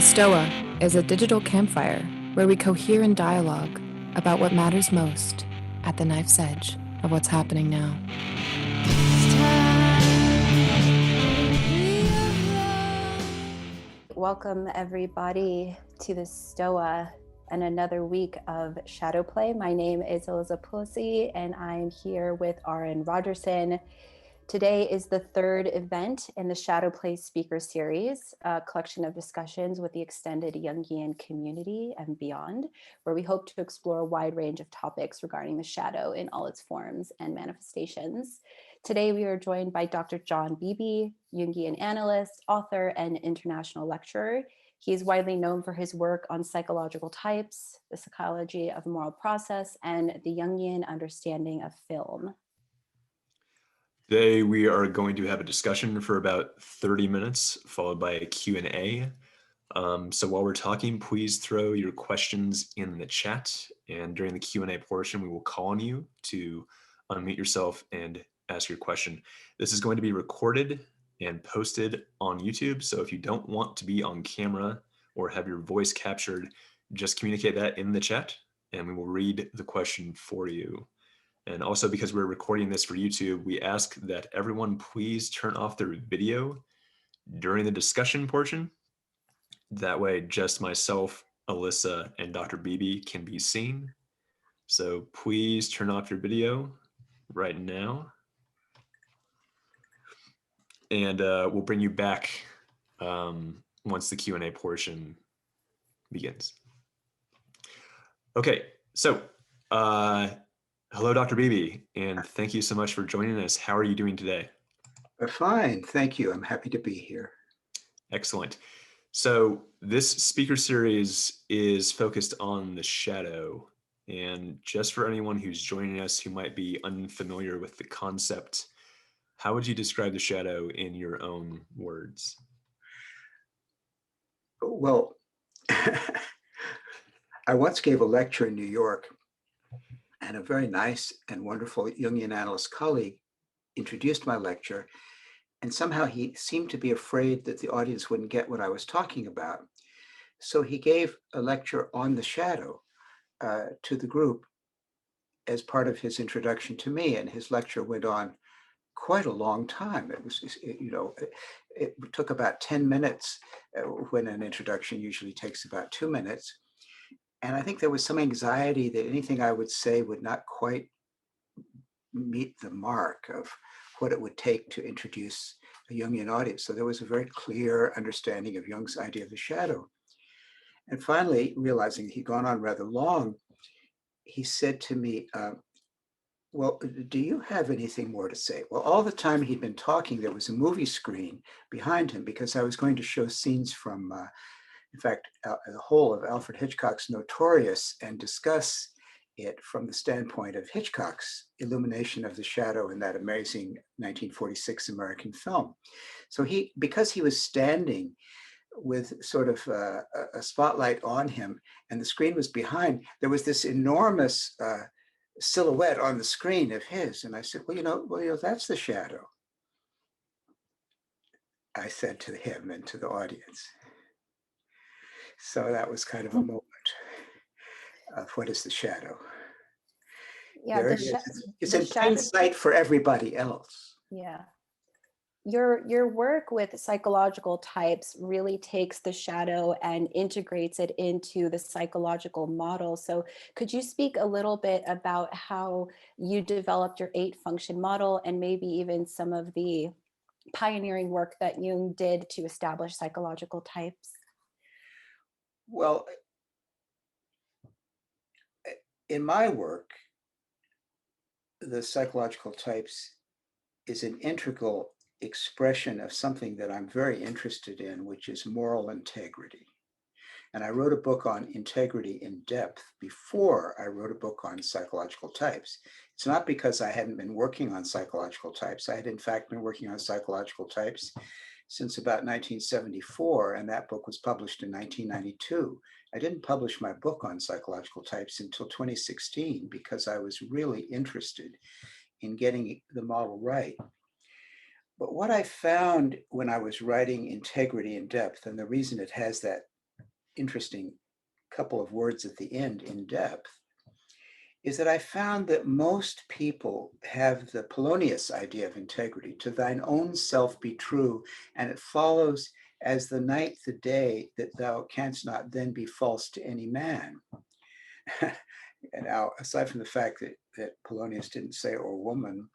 Stoa is a digital campfire where we cohere in dialogue about what matters most at the knife's edge of what's happening now. Welcome everybody to the Stoa and another week of Shadowplay. My name is Eliza Pussy and I'm here with Aaron Rogerson. Today is the third event in the Shadowplay speaker series, a collection of discussions with the extended Jungian community and beyond, where we hope to explore a wide range of topics regarding the shadow in all its forms and manifestations. Today, we are joined by Dr. John Beebe, Jungian Analyst, author, and international lecturer. He is widely known for his work on psychological types, the psychology of moral process, and the Jungian understanding of film. Today, we are going to have a discussion for about 30 minutes, followed by a Q&A. So while we're talking, please throw your questions in the chat. And during the Q&A portion, we will call on you to unmute yourself and ask your question. This is going to be recorded and posted on YouTube. So if you don't want to be on camera or have your voice captured, just communicate that in the chat and we will read the question for you. And also, because we're recording this for YouTube, we ask that everyone please turn off their video during the discussion portion. That way, just myself, Alyssa, and Dr. Beebe can be seen. So please turn off your video right now. And we'll bring you back once the Q&A portion begins. Okay, so hello, Dr. Beebe, and thank you so much for joining us. How are you doing today? Fine, thank you. I'm happy to be here. Excellent. So this speaker series is focused on the shadow. And just for anyone who's joining us who might be unfamiliar with the concept, how would you describe the shadow in your own words? Well, I once gave a lecture in New York, and a very nice and wonderful Jungian analyst colleague introduced my lecture, and somehow he seemed to be afraid that the audience wouldn't get what I was talking about. So he gave a lecture on the shadow to the group as part of his introduction to me, and his lecture went on quite a long time. It was, it took about 10 minutes when an introduction usually takes about 2 minutes. And I think there was some anxiety that anything I would say would not quite meet the mark of what it would take to introduce a Jungian audience. So there was a very clear understanding of Jung's idea of the shadow. And finally, realizing he'd gone on rather long, he said to me, well, do you have anything more to say? Well, all the time he'd been talking, there was a movie screen behind him because I was going to show scenes from, in fact, the whole of Alfred Hitchcock's Notorious and discuss it from the standpoint of Hitchcock's illumination of the shadow in that amazing 1946 American film. So because he was standing with sort of a spotlight on him and the screen was behind, there was this enormous silhouette on the screen of his. And I said, well, that's the shadow, I said to him and to the audience. So that was kind of a moment of what is the shadow. Yeah, it's in plain sight for everybody else. Yeah. Your work with psychological types really takes the shadow and integrates it into the psychological model. So could you speak a little bit about how you developed your 8-function model and maybe even some of the pioneering work that Jung did to establish psychological types? Well, in my work, the psychological types is an integral expression of something that I'm very interested in, which is moral integrity. And I wrote a book on integrity in depth before I wrote a book on psychological types. It's not because I hadn't been working on psychological types. I had in fact been working on psychological types since about 1974, and that book was published in 1992. I didn't publish my book on psychological types until 2016 because I was really interested in getting the model right. But what I found when I was writing Integrity in Depth, and the reason it has that interesting couple of words at the end, in depth, is that I found that most people have the Polonius idea of integrity: to thine own self be true, and it follows as the night the day, that thou canst not then be false to any man. And now, aside from the fact that Polonius didn't say or woman,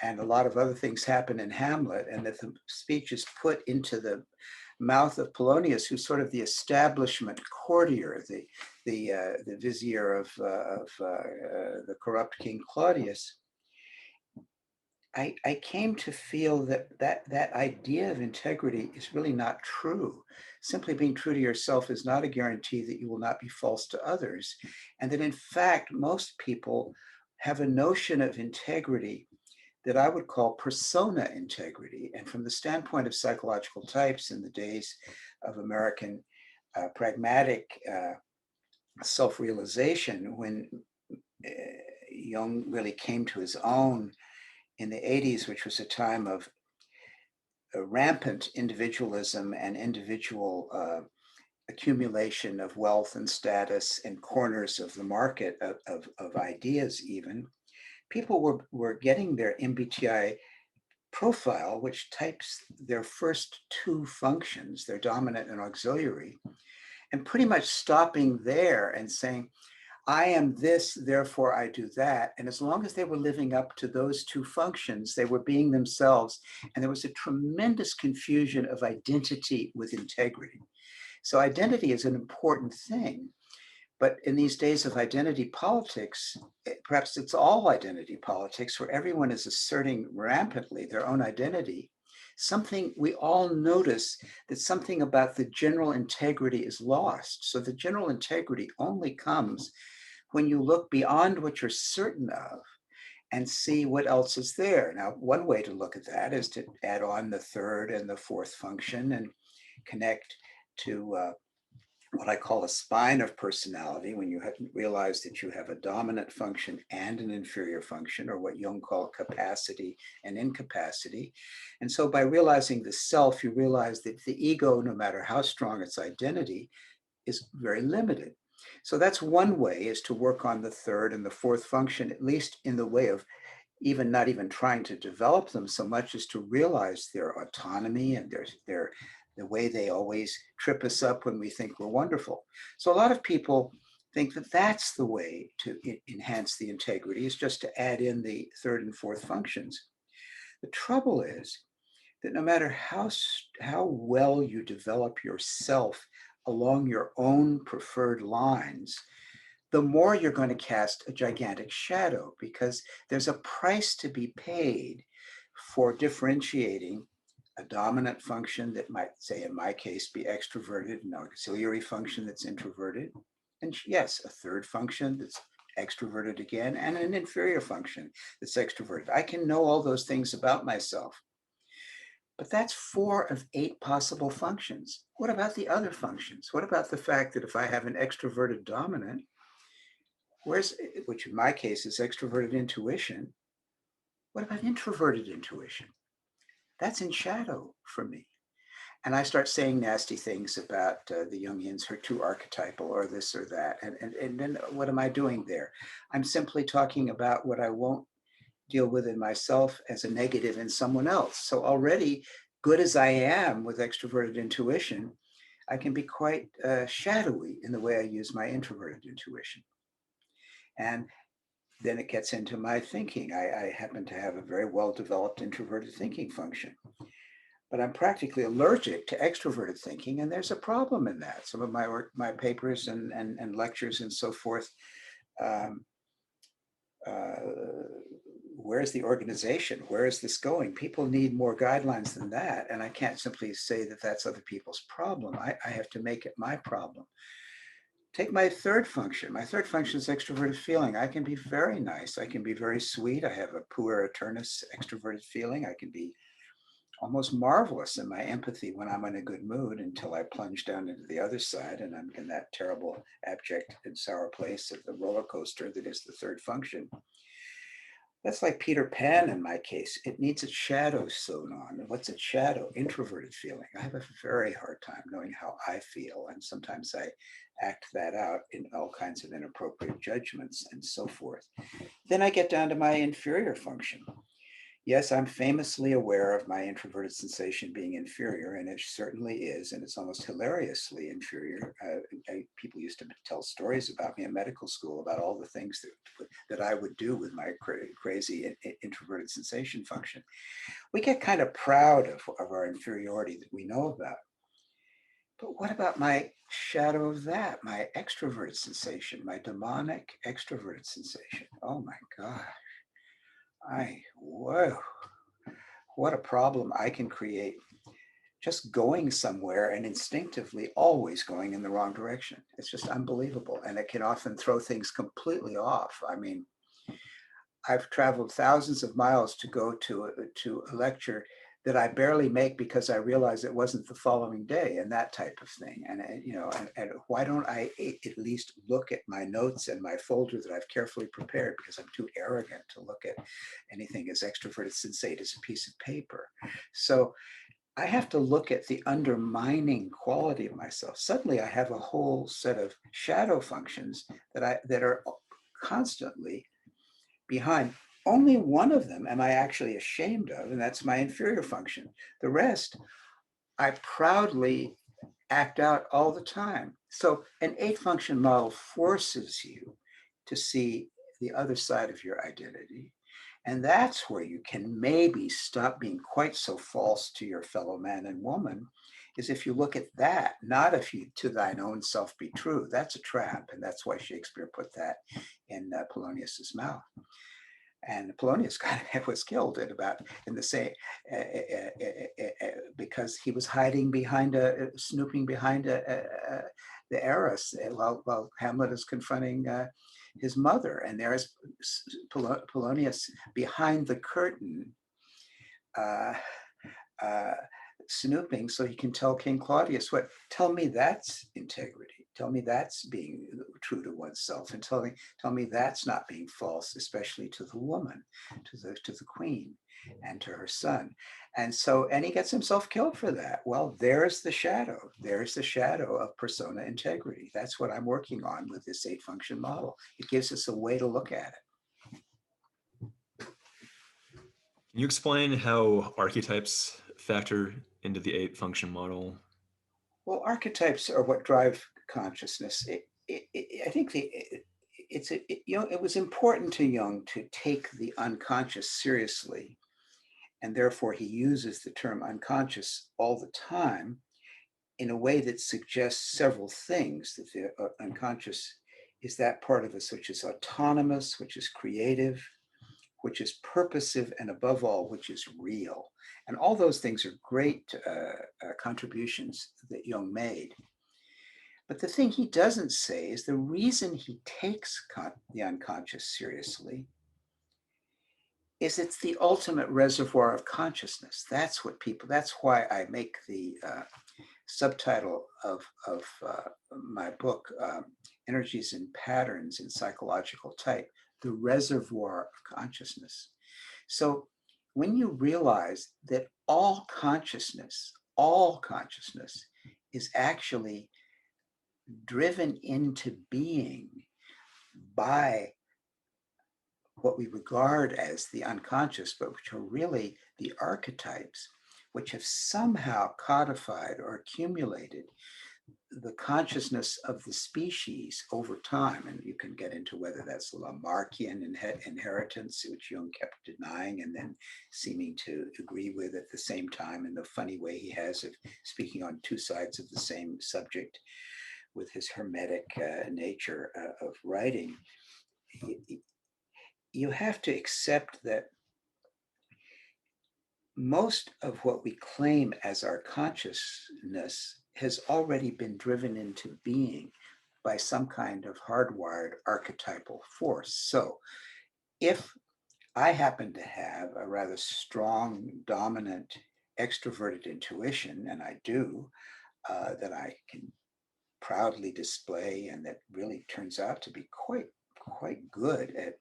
and a lot of other things happen in Hamlet, and that the speech is put into the mouth of Polonius, who's sort of the establishment courtier, the vizier of the corrupt King Claudius, I came to feel that idea of integrity is really not true. Simply being true to yourself is not a guarantee that you will not be false to others. And that in fact, most people have a notion of integrity that I would call persona integrity. And from the standpoint of psychological types in the days of American pragmatic self-realization, when Jung really came to his own in the 80s, which was a time of rampant individualism and individual accumulation of wealth and status in corners of the market of ideas even, people were getting their MBTI profile, which types their first two functions, their dominant and auxiliary, and pretty much stopping there and saying, I am this, therefore I do that. And as long as they were living up to those two functions, they were being themselves. And there was a tremendous confusion of identity with integrity. So identity is an important thing. But in these days of identity politics, perhaps it's all identity politics, where everyone is asserting rampantly their own identity, something we all notice that something about the general integrity is lost. So the general integrity only comes when you look beyond what you're certain of and see what else is there. Now, one way to look at that is to add on the third and the fourth function and connect to what I call a spine of personality, when you realize that you have a dominant function and an inferior function, or what Jung called capacity and incapacity. And so by realizing the self, you realize that the ego, no matter how strong its identity, is very limited. So that's one way, is to work on the third and the fourth function, at least in the way of not even trying to develop them so much as to realize their autonomy and the way they always trip us up when we think we're wonderful. So a lot of people think that that's the way to enhance the integrity, is just to add in the third and fourth functions. The trouble is that no matter how well you develop yourself along your own preferred lines, the more you're going to cast a gigantic shadow, because there's a price to be paid for differentiating a dominant function that might, say in my case, be extroverted, an auxiliary function that's introverted, and yes, a third function that's extroverted again, and an inferior function that's extroverted. I can know all those things about myself, but that's 4 of 8 possible functions. What about the other functions? What about the fact that if I have an extroverted dominant, which in my case is extroverted intuition, what about introverted intuition? That's in shadow for me. And I start saying nasty things about the Jungians are too archetypal, or this or that. And then what am I doing there? I'm simply talking about what I won't deal with in myself as a negative in someone else. So already, good as I am with extroverted intuition, I can be quite shadowy in the way I use my introverted intuition. And then it gets into my thinking. I happen to have a very well-developed introverted thinking function, but I'm practically allergic to extroverted thinking, and there's a problem in that. Some of my papers and lectures and so forth, where's the organization? Where is this going? People need more guidelines than that, and I can't simply say that that's other people's problem. I have to make it my problem. Take my third function. My third function is extroverted feeling. I can be very nice. I can be very sweet. I have a puer aeternus extroverted feeling. I can be almost marvelous in my empathy when I'm in a good mood, until I plunge down into the other side and I'm in that terrible, abject and sour place of the roller coaster that is the third function. That's like Peter Pan in my case. It needs its shadow sewn on. And what's its shadow? Introverted feeling. I have a very hard time knowing how I feel. And sometimes I act that out in all kinds of inappropriate judgments and so forth. Then I get down to my inferior function. Yes, I'm famously aware of my introverted sensation being inferior, and it certainly is, and it's almost hilariously inferior. People used to tell stories about me in medical school about all the things that I would do with my crazy introverted sensation function. We get kind of proud of our inferiority that we know about. But what about my shadow of that, my extroverted sensation, my demonic extroverted sensation? Oh my God. Whoa. What a problem I can create just going somewhere and instinctively always going in the wrong direction. It's just unbelievable. And it can often throw things completely off. I mean, I've traveled thousands of miles to go to a lecture that I barely make because I realized it wasn't the following day, and that type of thing. And and why don't I at least look at my notes and my folder that I've carefully prepared, because I'm too arrogant to look at anything as extroverted sensate as a piece of paper. So I have to look at the undermining quality of myself. Suddenly I have a whole set of shadow functions that are constantly behind. Only one of them am I actually ashamed of, and that's my inferior function. The rest, I proudly act out all the time. So an 8-function model forces you to see the other side of your identity. And that's where you can maybe stop being quite so false to your fellow man and woman, is if you look at that, not if you to thine own self be true. That's a trap. And that's why Shakespeare put that in Polonius's mouth. And Polonius was killed in the same because he was hiding behind snooping behind the heiress while Hamlet is confronting his mother, and there's Polonius behind the curtain, snooping so he can tell King Claudius what. Tell me that's integrity. Tell me that's being true to oneself, and tell me that's not being false, especially to the woman, to the queen, and to her son. And he gets himself killed for that. Well, there's the shadow. There's the shadow of persona integrity. That's what I'm working on with this 8-function model. It gives us a way to look at it. Can you explain how archetypes factor into the 8-function model? Well, archetypes are what drive consciousness. I think it was important to Jung to take the unconscious seriously, and therefore he uses the term unconscious all the time in a way that suggests several things. That the unconscious is that part of us which is autonomous, which is creative, which is purposive, and above all, which is real. And all those things are great contributions that Jung made. But the thing he doesn't say is the reason he takes the unconscious seriously is it's the ultimate reservoir of consciousness. That's why I make the subtitle of my book, Energies and Patterns in Psychological Type, the reservoir of consciousness. So when you realize that all consciousness is actually driven into being by what we regard as the unconscious, but which are really the archetypes, which have somehow codified or accumulated the consciousness of the species over time. And you can get into whether that's Lamarckian inheritance, which Jung kept denying and then seeming to agree with at the same time, in the funny way he has of speaking on two sides of the same subject with his hermetic nature of writing. You have to accept that most of what we claim as our consciousness has already been driven into being by some kind of hardwired archetypal force. So if I happen to have a rather strong, dominant, extroverted intuition, and I do, that I can proudly display, and that really turns out to be quite good at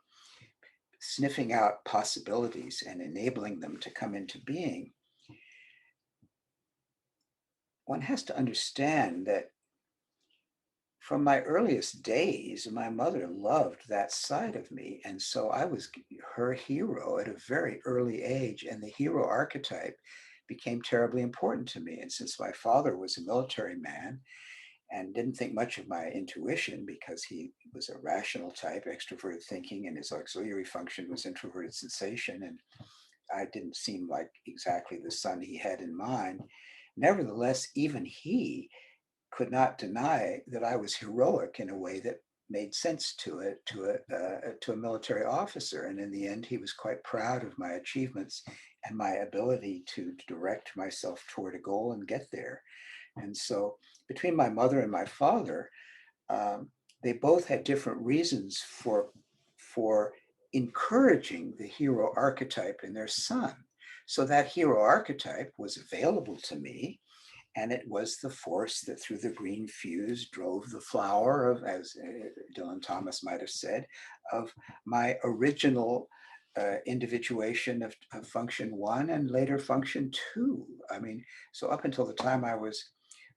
sniffing out possibilities and enabling them to come into being, one has to understand that from my earliest days, my mother loved that side of me. And so I was her hero at a very early age. And the hero archetype became terribly important to me. And since my father was a military man and didn't think much of my intuition because he was a rational type, extroverted thinking, and his auxiliary function was introverted sensation, and I didn't seem like exactly the son he had in mind. Nevertheless, even he could not deny that I was heroic in a way that made sense to a military officer. And in the end, he was quite proud of my achievements and my ability to direct myself toward a goal and get there. And so between my mother and my father, they both had different reasons for encouraging the hero archetype in their son. So that hero archetype was available to me, and it was the force that through the green fuse drove the flower of, as Dylan Thomas might have said, of my original individuation of function 1 and later function 2. I mean, so up until the time I was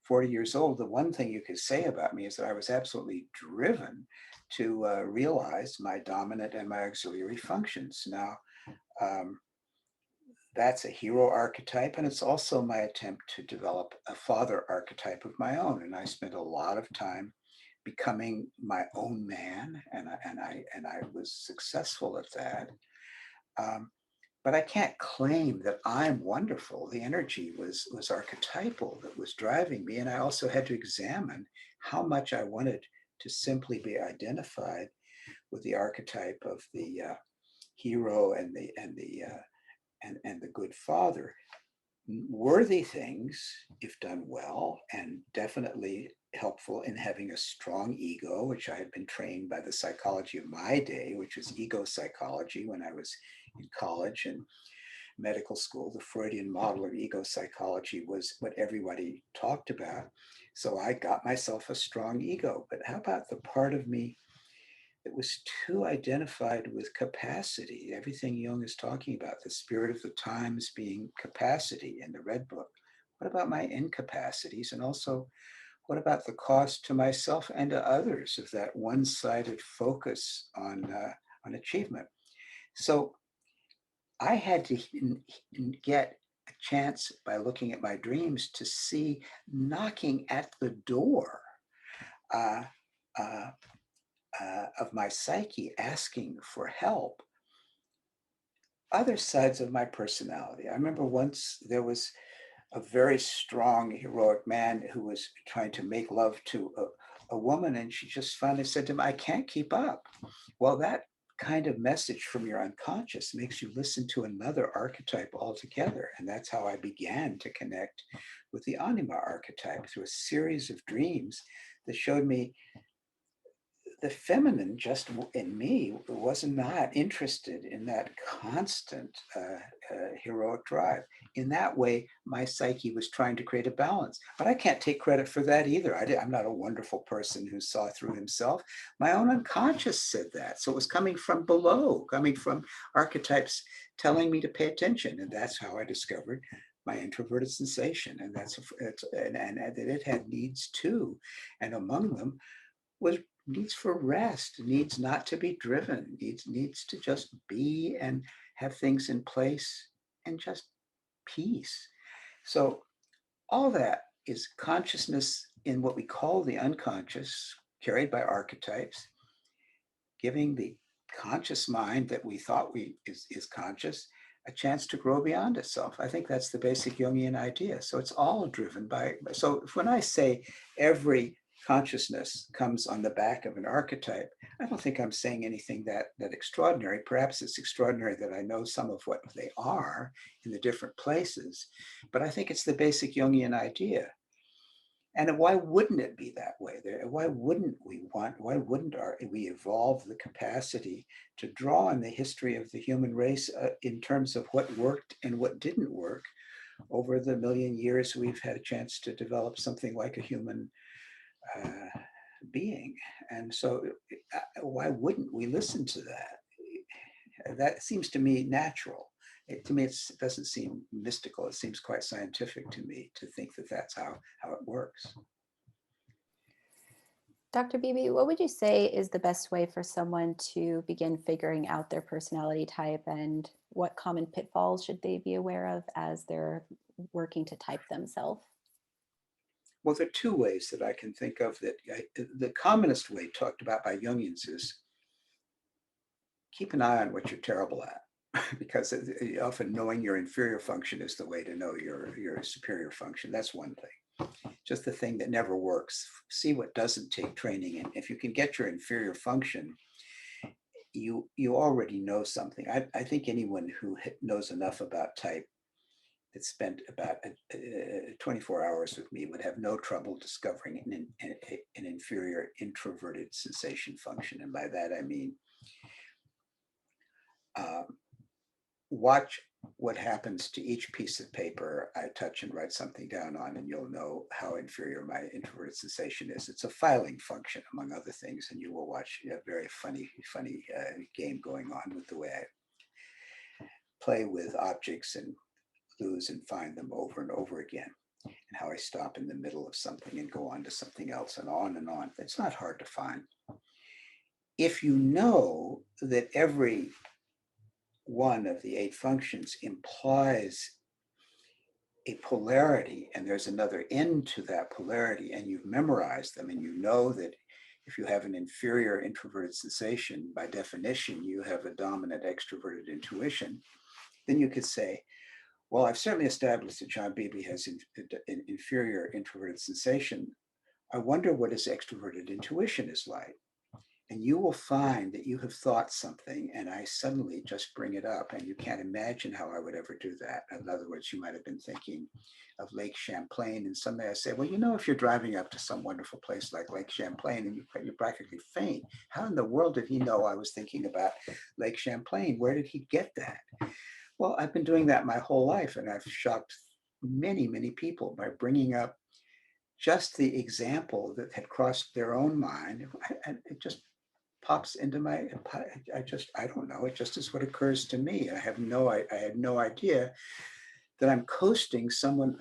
40 years old, the one thing you could say about me is that I was absolutely driven to realize my dominant and my auxiliary functions. Now, that's a hero archetype, and it's also my attempt to develop a father archetype of my own. And I spent a lot of time becoming my own man, and I was successful at that. But I can't claim that I'm wonderful. The energy was archetypal that was driving me, and I also had to examine how much I wanted to simply be identified with the archetype of the hero and the good father. Worthy things, if done well, and definitely helpful in having a strong ego, which I had been trained by the psychology of my day, which was ego psychology when I was in college and medical school. The Freudian model of ego psychology was what everybody talked about. So I got myself a strong ego. But how about the part of me that was too identified with capacity? Everything Jung is talking about, the spirit of the times being capacity in the Red Book. What about my incapacities? And also, what about the cost to myself and to others of that one-sided focus on achievement? So I had to get a chance by looking at my dreams to see knocking at the door uh, uh, of my psyche, asking for help, other sides of my personality. I remember once there was a very strong, heroic man who was trying to make love to a woman, and she just finally said to him, "I can't keep up." Well, that kind of message from your unconscious makes you listen to another archetype altogether. And that's how I began to connect with the anima archetype through a series of dreams that showed me the feminine just in me was not interested in that constant heroic drive. In that way, my psyche was trying to create a balance. But I can't take credit for that either. I'm not a wonderful person who saw through himself. My own unconscious said that. So it was coming from below, coming from archetypes telling me to pay attention. And that's how I discovered my introverted sensation. And and that it had needs too. And among them was needs for rest, needs not to be driven, needs to just be and have things in place and just peace. So all that is consciousness in what we call the unconscious, carried by archetypes, giving the conscious mind that we thought is conscious a chance to grow beyond itself. I think that's the basic Jungian idea. So it's all driven by, so when I say every consciousness comes on the back of an archetype, I don't think I'm saying anything that extraordinary. Perhaps it's extraordinary that I know some of what they are in the different places, but I think it's the basic Jungian idea. And why wouldn't it be that way? Why wouldn't we evolve the capacity to draw on the history of the human race in terms of what worked and what didn't work over the million years we've had a chance to develop something like a human being? And so why wouldn't we listen to that? That seems to me natural. To me, it doesn't seem mystical. It seems quite scientific to me to think that that's how it works. Dr. Beebe, what would you say is the best way for someone to begin figuring out their personality type, and what common pitfalls should they be aware of as they're working to type themselves? Well, there are two ways that I can think of that. The commonest way talked about by Jungians is keep an eye on what you're terrible at, because often knowing your inferior function is the way to know your superior function. That's one thing. Just the thing that never works. See what doesn't take training. And if you can get your inferior function, you already know something. I think anyone who knows enough about type that spent about 24 hours with me would have no trouble discovering an inferior introverted sensation function. And by that, I mean, watch what happens to each piece of paper I touch and write something down on, and you'll know how inferior my introverted sensation is. It's a filing function, among other things, and you will watch a very funny game going on with the way I play with objects and lose and find them over and over again, and how I stop in the middle of something and go on to something else, and on and on. It's not hard to find. If you know that every one of the 8 functions implies a polarity, and there's another end to that polarity, and you've memorized them, and you know that if you have an inferior introverted sensation, by definition, you have a dominant extroverted intuition, then you could say, well, I've certainly established that John Beebe has an inferior introverted sensation. I wonder what his extroverted intuition is like. And you will find that you have thought something, and I suddenly just bring it up, and you can't imagine how I would ever do that. In other words, you might have been thinking of Lake Champlain, and someday I say, well, you know, if you're driving up to some wonderful place like Lake Champlain and you practically faint, how in the world did he know I was thinking about Lake Champlain? Where did he get that? Well, I've been doing that my whole life, and I've shocked many, many people by bringing up just the example that had crossed their own mind. And it just pops into my, I don't know, it just is what occurs to me. I had no idea that I'm coasting someone,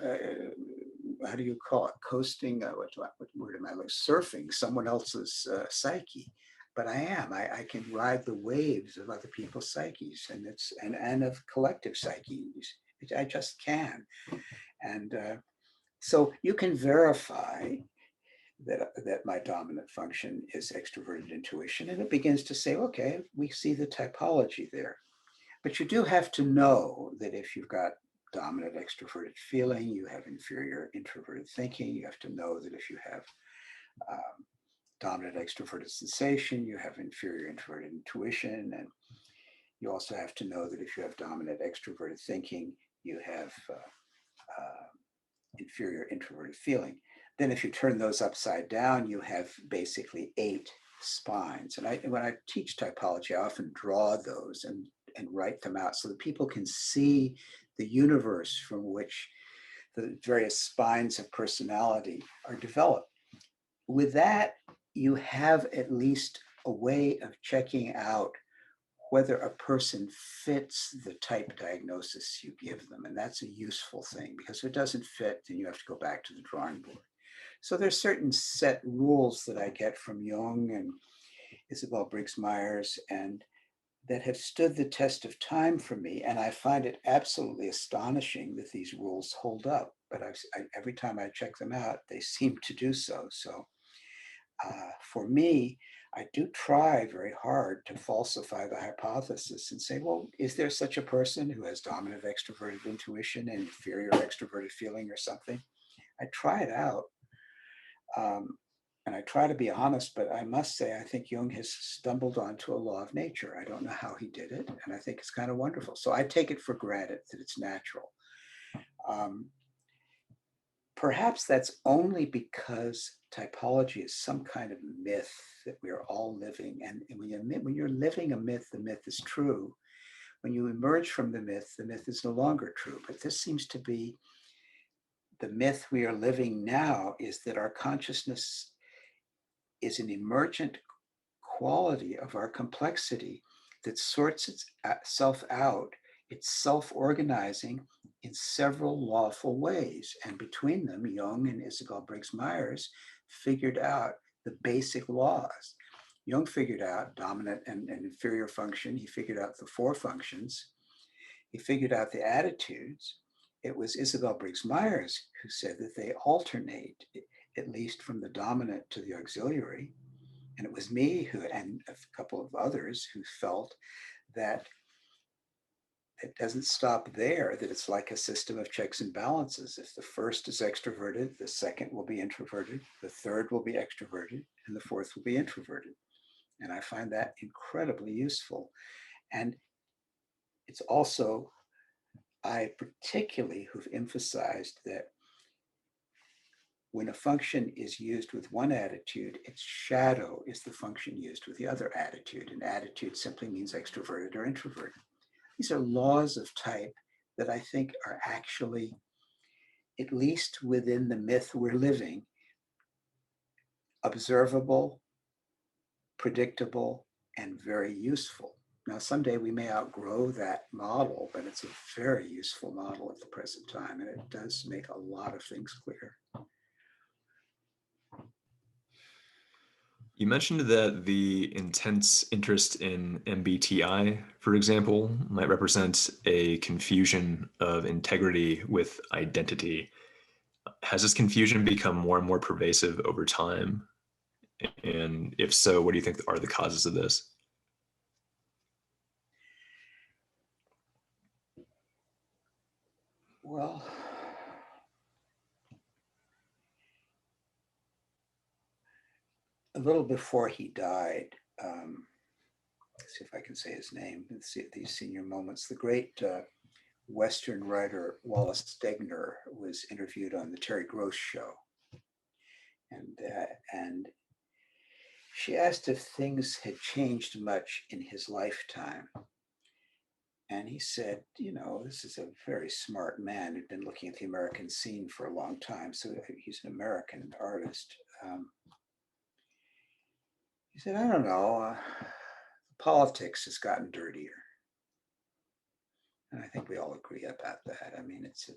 how do you call it? Coasting, what word am I like? Surfing someone else's psyche. But I am, I can ride the waves of other people's psyches, and of collective psyches. I just can. And so you can verify that my dominant function is extroverted intuition, and it begins to say, okay, we see the typology there. But you do have to know that if you've got dominant extroverted feeling, you have inferior introverted thinking. You have to know that if you have dominant extroverted sensation, you have inferior introverted intuition. And you also have to know that if you have dominant extroverted thinking, you have inferior introverted feeling. Then if you turn those upside down, you have basically 8 spines. And when I teach typology, I often draw those and write them out so that people can see the universe from which the various spines of personality are developed. With that, you have at least a way of checking out whether a person fits the type diagnosis you give them. And that's a useful thing, because if it doesn't fit, then you have to go back to the drawing board. So there's certain set rules that I get from Jung and Isabel Briggs-Myers, and that have stood the test of time for me. And I find it absolutely astonishing that these rules hold up. But every time I check them out, they seem to do so. So for me, I do try very hard to falsify the hypothesis and say, well, is there such a person who has dominant extroverted intuition and inferior extroverted feeling or something? I try it out. And I try to be honest, but I must say, I think Jung has stumbled onto a law of nature. I don't know how he did it, and I think it's kind of wonderful. So I take it for granted that it's natural. Perhaps that's only because typology is some kind of myth that we are all living. And when you're living a myth, the myth is true. When you emerge from the myth is no longer true. But this seems to be the myth we are living now, is that our consciousness is an emergent quality of our complexity that sorts itself out. It's self-organizing in several lawful ways. And between them, Jung and Isabel Briggs-Myers figured out the basic laws. Jung figured out dominant and inferior function. He figured out the four functions. He figured out the attitudes. It was Isabel Briggs-Myers who said that they alternate, at least from the dominant to the auxiliary. And it was me who, and a couple of others who felt that it doesn't stop there, that it's like a system of checks and balances. If the first is extroverted, the second will be introverted, the third will be extroverted, and the fourth will be introverted. And I find that incredibly useful. And it's also, I particularly who've emphasized that when a function is used with one attitude, its shadow is the function used with the other attitude. And attitude simply means extroverted or introverted. These are laws of type that I think are actually, at least within the myth we're living, observable, predictable, and very useful. Now, someday we may outgrow that model, but it's a very useful model at the present time, and it does make a lot of things clear. You mentioned that the intense interest in MBTI, for example, might represent a confusion of integrity with identity. Has this confusion become more and more pervasive over time? And if so, what do you think are the causes of this? Well, a little before he died, let's see if I can say his name, let's see these senior moments, the great Western writer Wallace Stegner was interviewed on the Terry Gross show. And she asked if things had changed much in his lifetime. And he said, this is a very smart man who'd been looking at the American scene for a long time. So he's an American artist. He said, I don't know, politics has gotten dirtier. And I think we all agree about that. I mean, it's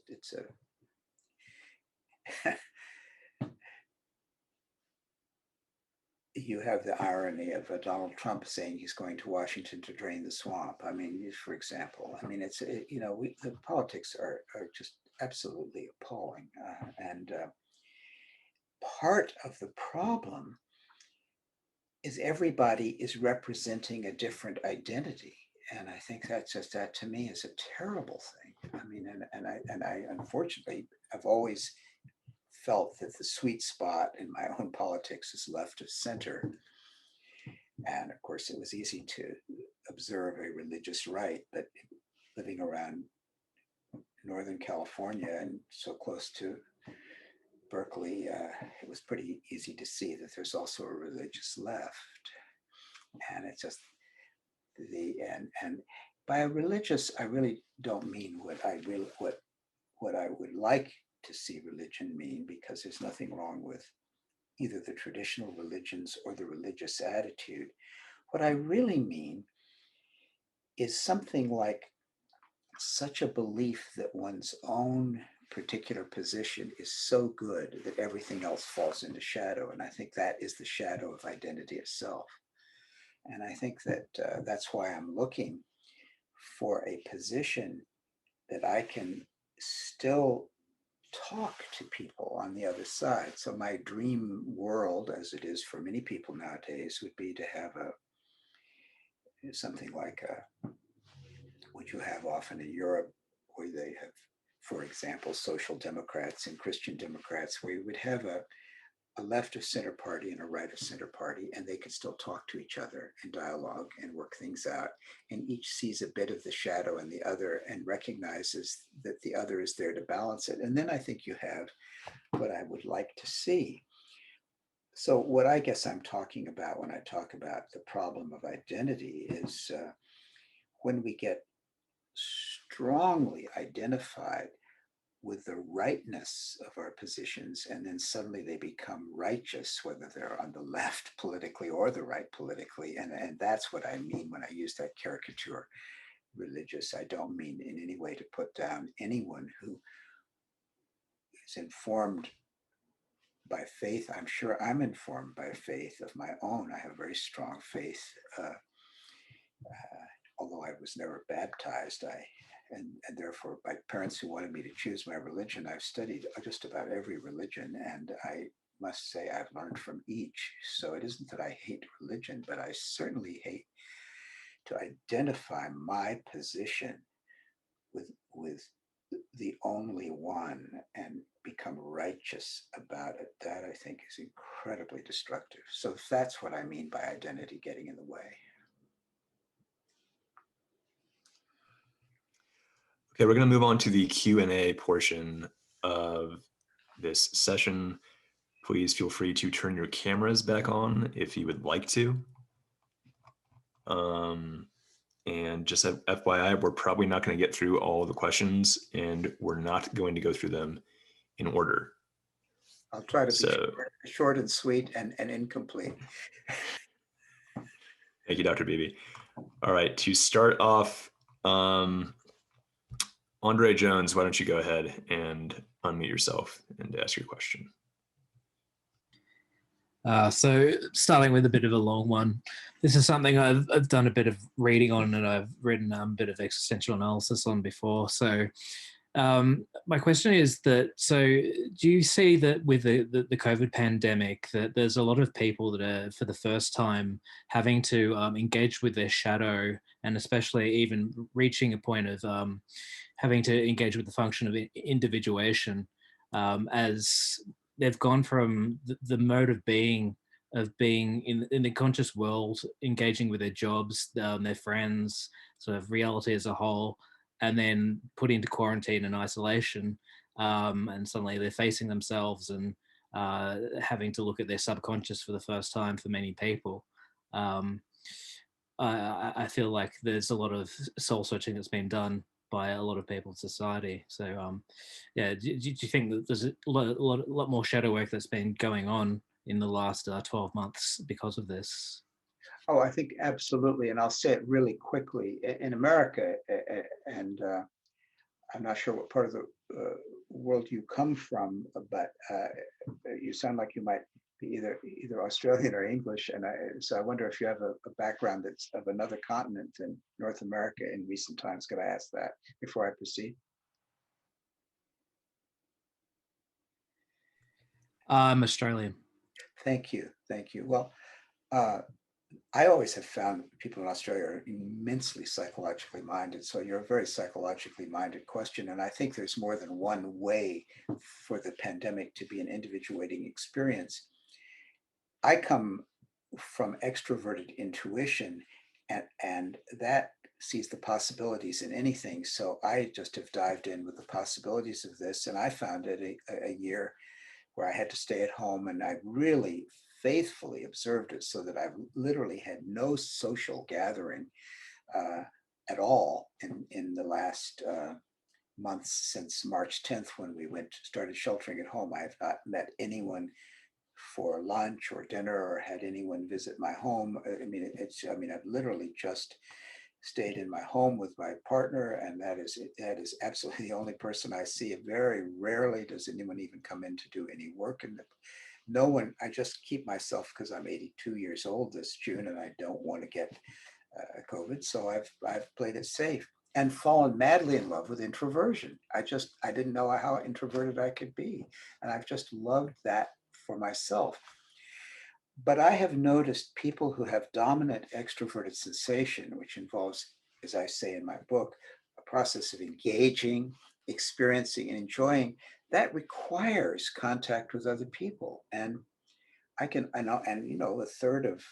you have the irony of Donald Trump saying he's going to Washington to drain the swamp. I mean, for example, I mean, the politics are just absolutely appalling. And part of the problem is everybody is representing a different identity. And I think that to me is a terrible thing. I mean, and I unfortunately, I've always felt that the sweet spot in my own politics is left of center. And of course, it was easy to observe a religious right, but living around Northern California and so close to Berkeley, it was pretty easy to see that there's also a religious left. And it's just and by a religious, I really don't mean what I would like to see religion mean, because there's nothing wrong with either the traditional religions or the religious attitude. What I really mean is something like such a belief that one's own particular position is so good that everything else falls into shadow. And I think that is the shadow of identity itself. And I think that that's why I'm looking for a position that I can still talk to people on the other side. So my dream world, as it is for many people nowadays, would be to have something like what you have often in Europe, where they have, for example, social democrats and Christian democrats, where you would have a left of center party and a right of center party, and they could still talk to each other and dialogue and work things out. And each sees a bit of the shadow in the other and recognizes that the other is there to balance it. And then I think you have what I would like to see. So what I guess I'm talking about when I talk about the problem of identity is when we get strongly identified with the rightness of our positions, and then suddenly they become righteous, whether they're on the left politically or the right politically. And that's what I mean when I use that caricature, religious. I don't mean in any way to put down anyone who is informed by faith. I'm sure I'm informed by faith of my own. I have very strong faith, although I was never baptized. And therefore, my parents who wanted me to choose my religion, I've studied just about every religion, and I must say I've learned from each. So it isn't that I hate religion, but I certainly hate to identify my position with the only one and become righteous about it. That I think is incredibly destructive. So that's what I mean by identity getting in the way. Okay, we're going to move on to the Q&A portion of this session. Please feel free to turn your cameras back on if you would like to. And just FYI, we're probably not going to get through all the questions, and we're not going to go through them in order. I'll try to be short and sweet and incomplete. Thank you, Dr. Beebe. All right, to start off, Andre Jones, why don't you go ahead and unmute yourself and ask your question. So starting with a bit of a long one, this is something I've done a bit of reading on, and I've written a bit of existential analysis on before. So my question is that, so do you see that with the COVID pandemic, that there's a lot of people that are, for the first time, having to engage with their shadow, and especially even reaching a point of having to engage with the function of individuation, as they've gone from the mode of being in the conscious world, engaging with their jobs, their friends, sort of reality as a whole, and then put into quarantine and isolation, and suddenly they're facing themselves and having to look at their subconscious for the first time for many people. I feel like there's a lot of soul searching that's been done by a lot of people in society. So yeah, do you think that there's a lot more shadow work that's been going on in the last 12 months because of this? Oh, I think absolutely. And I'll say it really quickly. In America, and I'm not sure what part of the world you come from, but you sound like you might be either Australian or English. And so I wonder if you have a background that's of another continent than North America in recent times. Could I ask that before I proceed? I'm Australian. Thank you. Thank you. Well, I always have found people in Australia are immensely psychologically minded. So you're a very psychologically minded question. And I think there's more than one way for the pandemic to be an individuating experience. I come from extroverted intuition, and that sees the possibilities in anything. So I just have dived in with the possibilities of this. And I found it a year where I had to stay at home, and I really faithfully observed it, so that I literally had no social gathering at all in the last months since March 10th, when we started sheltering at home. I have not met anyone for lunch or dinner or had anyone visit my home. I mean, I've literally just stayed in my home with my partner, and that is absolutely the only person I see. Very rarely does anyone even come in to do any work, and no one. I just keep myself, because I'm 82 years old this June, and I don't want to get COVID, so I've played it safe and fallen madly in love with introversion. I didn't know how introverted I could be, and I've just loved that for myself. But I have noticed people who have dominant extroverted sensation, which involves, as I say in my book, a process of engaging, experiencing, and enjoying, that requires contact with other people. And I know, and a third of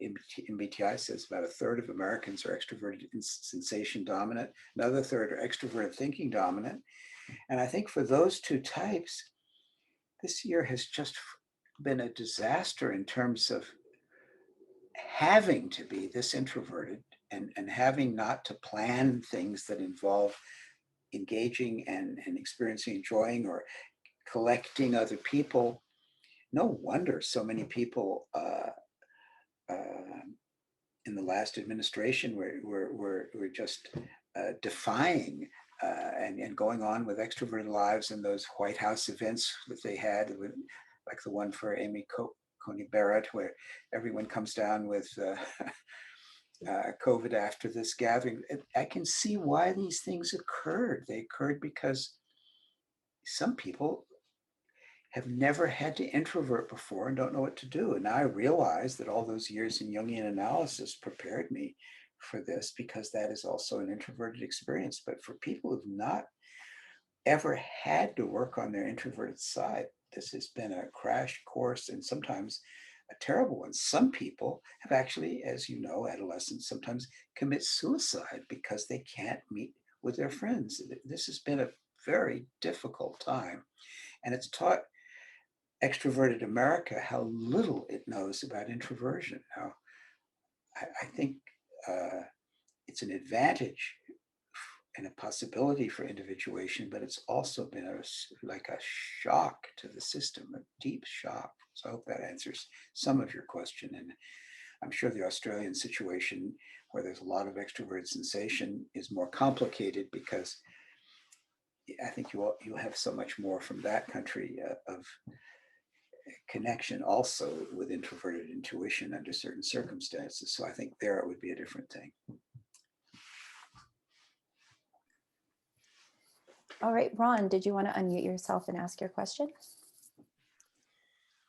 MBTI says about a third of Americans are extroverted sensation dominant, another third are extroverted thinking dominant. And I think for those two types, this year has just been a disaster in terms of having to be this introverted and having not to plan things that involve engaging and experiencing, enjoying, or collecting other people. No wonder so many people in the last administration were just defying and going on with extroverted lives, and those White House events that they had, like the one for Amy Coney Barrett, where everyone comes down with COVID after this gathering. I can see why these things occurred. They occurred because some people have never had to introvert before and don't know what to do. And now I realize that all those years in Jungian analysis prepared me for this, because that is also an introverted experience. But for people who've not ever had to work on their introverted side, this has been a crash course, and sometimes a terrible one. Some people have actually, as you know, adolescents sometimes commit suicide because they can't meet with their friends. This has been a very difficult time, and it's taught extroverted America how little it knows about introversion. Now, I think it's an advantage and a possibility for individuation, but it's also been like a shock to the system, a deep shock. So I hope that answers some of your question. And I'm sure the Australian situation, where there's a lot of extroverted sensation, is more complicated, because I think you have so much more from that country of connection also with introverted intuition under certain circumstances. So I think there it would be a different thing. All right, Ron, did you want to unmute yourself and ask your question?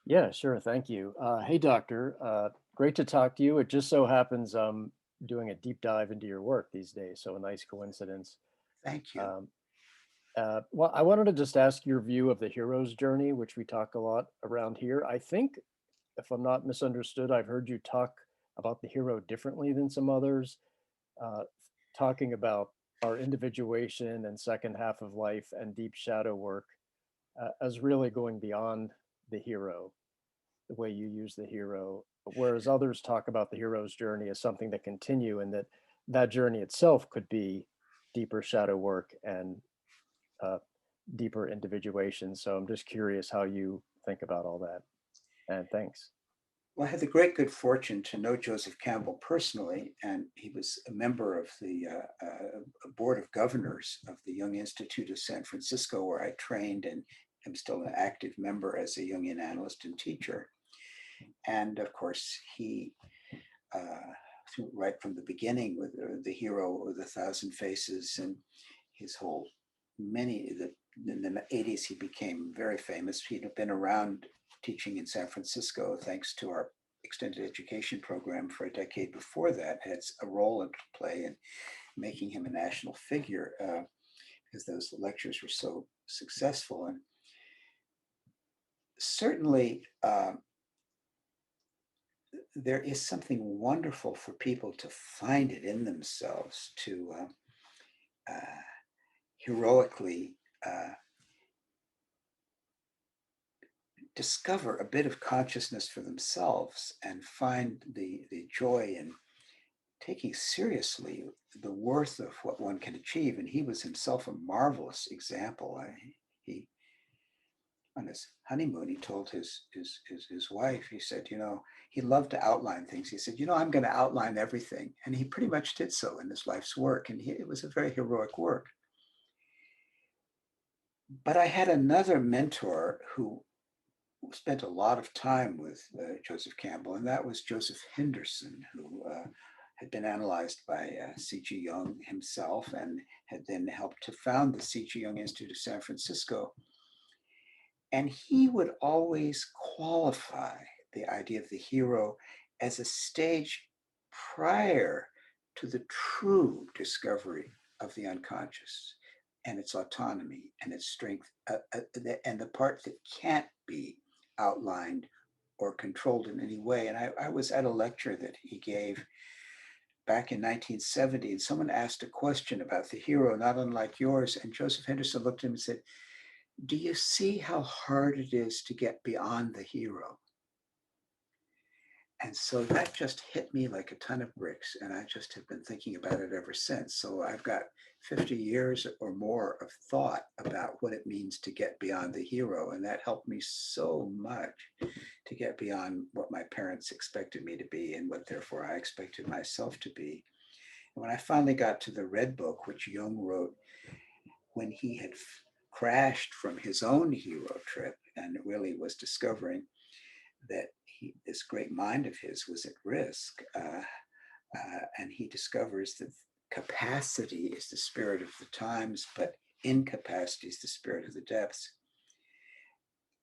Yeah, sure. Thank you. Hey, Doctor. Great to talk to you. It just so happens I'm doing a deep dive into your work these days, so a nice coincidence. Thank you. Well, I wanted to just ask your view of the hero's journey, which we talk a lot around here. I think, if I'm not misunderstood, I've heard you talk about the hero differently than some others, talking about our individuation and second half of life and deep shadow work as really going beyond the hero, the way you use the hero, whereas others talk about the hero's journey as something that continue, and that journey itself could be deeper shadow work and deeper individuation. So I'm just curious how you think about all that. And thanks. Well, I had the great good fortune to know Joseph Campbell personally, and he was a member of the Board of Governors of the Jung Institute of San Francisco, where I trained, and am still an active member as a Jungian analyst and teacher. And of course, he, right from the beginning, with the hero with 1,000 faces, and his whole in the 80s, he became very famous. He'd been around teaching in San Francisco, thanks to our extended education program for a decade before that, had a role to play in making him a national figure, because those lectures were so successful. And certainly, there is something wonderful for people to find it in themselves to heroically discover a bit of consciousness for themselves and find the joy in taking seriously the worth of what one can achieve. And he was himself a marvelous example. He on his honeymoon, he told his wife, he said, he loved to outline things. He said, I'm going to outline everything. And he pretty much did so in his life's work. And it was a very heroic work. But I had another mentor who spent a lot of time with Joseph Campbell, and that was Joseph Henderson, who had been analyzed by C.G. Jung himself, and had then helped to found the C.G. Jung Institute of San Francisco. And he would always qualify the idea of the hero as a stage prior to the true discovery of the unconscious and its autonomy and its strength, and the part that can't be outlined or controlled in any way. And I was at a lecture that he gave back in 1970, and someone asked a question about the hero, not unlike yours. And Joseph Henderson looked at him and said, "Do you see how hard it is to get beyond the hero?" And so that just hit me like a ton of bricks. And I just have been thinking about it ever since. So I've got 50 years or more of thought about what it means to get beyond the hero. And that helped me so much to get beyond what my parents expected me to be and what therefore I expected myself to be. And when I finally got to the Red Book, which Jung wrote when he had crashed from his own hero trip and really was discovering that this great mind of his was at risk, and he discovers that capacity is the spirit of the times, but incapacity is the spirit of the depths.